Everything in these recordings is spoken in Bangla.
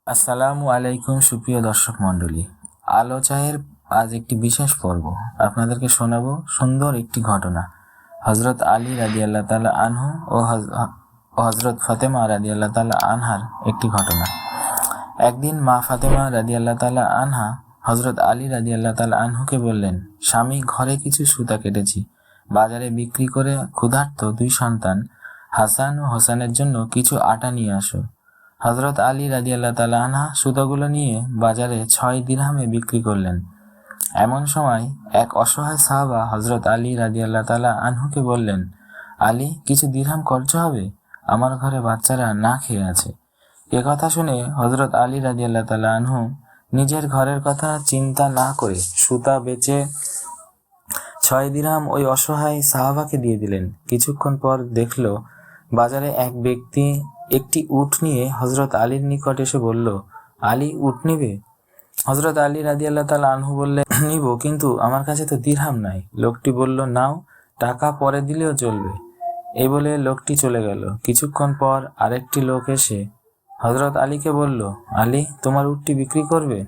আসসালামু আলাইকুম সুপ্রিয় দর্শক মণ্ডলী। আলো চায়ের আজ একটি বিশেষ পর্ব। আপনাদেরকে শোনাবো সুন্দর একটি ঘটনা। হজরত আলী রাদিয়াল্লাহু তাআলা আনহু ও হজরত ফাতেমা রাদিয়াল্লাহু তাআলা আনহার একটি ঘটনা। একদিন মা ফাতেমা রাদিয়াল্লাহু তাআলা আনহা হজরত আলী রাদিয়াল্লাহু তাআলা আনহুকে বললেন, স্বামী, ঘরে কিছু সুতা কেটেছি, বাজারে বিক্রি করে ক্ষুধার্ত দুই সন্তান হাসান ও হোসেনের জন্য কিছু আটা নিয়ে আসো। হজরত আলী রাদিয়াল্লাহু তাআলা আনহা সুতাগুলো নিয়ে বাজারে 6 দিরহামে বিক্রি করলেন। এমন সময় এক অসহায় সাহাবা হজরত আলী রাদিয়াল্লাহু তাআলা আনহুকে বললেন, আলী, কিছু দিরহাম খরচ হবে, আমার ঘরে বাচ্চারা না খেয়ে আছে। এ কথা শুনে হজরত আলী রাদিয়াল্লাহু তাআলা আনহু নিজের ঘরের কথা চিন্তা না করে সুতা বেচে 6 দিরহাম ওই অসহায় সাহাবাকে দিয়ে দিলেন। কিছুক্ষণ পর দেখল বাজারে এক ব্যক্তি একটি উট নিয়ে হজরত আলীর নিকট এসে বলল, আলী, উট নিবে? হজরত আলী রাদিয়াল্লাহু তাআলা আনহু বললেন, নিব, কিন্তু আমার কাছে তো দিরহাম নাই। লোকটি বলল, নাও, টাকা পরে দিলেও চলবে। এই বলে লোকটি চলে গেল। কিছুক্ষণ পর আরেকটি লোক এসে হজরত আলীকে বলল, আলী, তোমার উটটি বিক্রি করবে?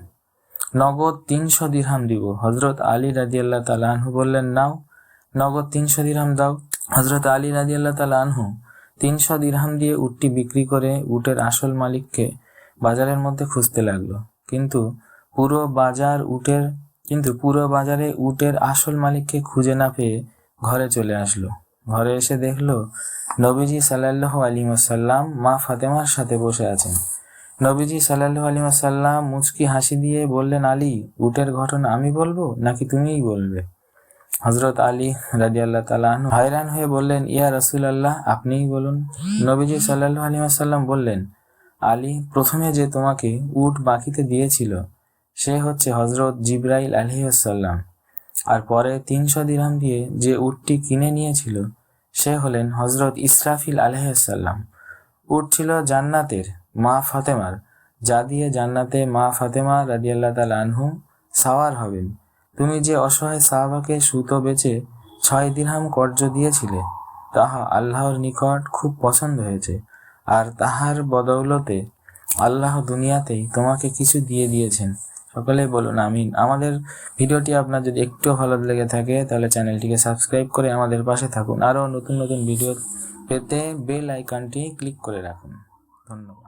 নগদ 300 দিরহাম দিব। হজরত আলী রাদিয়াল্লাহু তাআলা আনহু বললেন, নাও, নগদ 300 দিরহাম দাও। হজরত আলী রাদিয়াল্লাহু তাআলা আনহু 300 দিরহাম দিয়ে উটটি বিক্রি করে উটের আসল মালিককে বাজারের মধ্যে খুঁজতে লাগলো। কিন্তু পুরো বাজারে উটের আসল মালিককে খুঁজে না পেয়ে ঘরে চলে আসলো। ঘরে এসে দেখলো নবীজি সাল্লাল্লাহু আলাইহি ওয়াসাল্লাম মা ফাতেমার সাথে বসে আছেন। নবীজি সাল্লাল্লাহু আলাইহি ওয়াসাল্লাম মুচকি হাসি দিয়ে বললেন, আলী, উটের ঘটনা আমি বলবো নাকি তুমিই বলবে? হজরত আলী রাদিয়াল্লাহু তাআলা আনহু হায়রান হয়ে বললেন, ইয়া রাসূলুল্লাহ, আপনিই বলুন। নবীজি সাল্লাল্লাহু আলাইহি ওয়াসাল্লাম বললেন, আলী, প্রথমে যে তোমাকে উট বাকিতে দিয়েছিল সে হচ্ছে হজরত জিবরাইল আলাইহিস সালাম, আর পরে 300 দিরহাম দিয়ে যে উটটি কিনে নিয়েছিল সে হলেন হজরত ইসরাফিল আলাইহিস সালাম। উট ছিল জান্নাতের, মা ফাতেমার, যা দিয়ে জান্নাতে মা ফাতেমা রাদিয়াল্লাহু তাআলা আনহু সাওয়ার হবেন। তুমি যে অসহায় সাহাবাকে সুতো বেচে 6 দিরহাম কর্জ দিয়েছিলে তাহা আল্লাহর নিকট খুব পছন্দ হয়েছে, আর তাহার বদৌলতে আল্লাহ দুনিয়াতেই তোমাকে কিছু দিয়ে দিয়েছেন। সকলেই বলুন আমিন। আমাদের ভিডিওটি আপনার যদি একটু ভালো লেগে থাকে তাহলে চ্যানেলটিকে সাবস্ক্রাইব করে আমাদের পাশে থাকুন। আরও নতুন নতুন ভিডিও পেতে বেল আইকনটি ক্লিক করে রাখুন। ধন্যবাদ।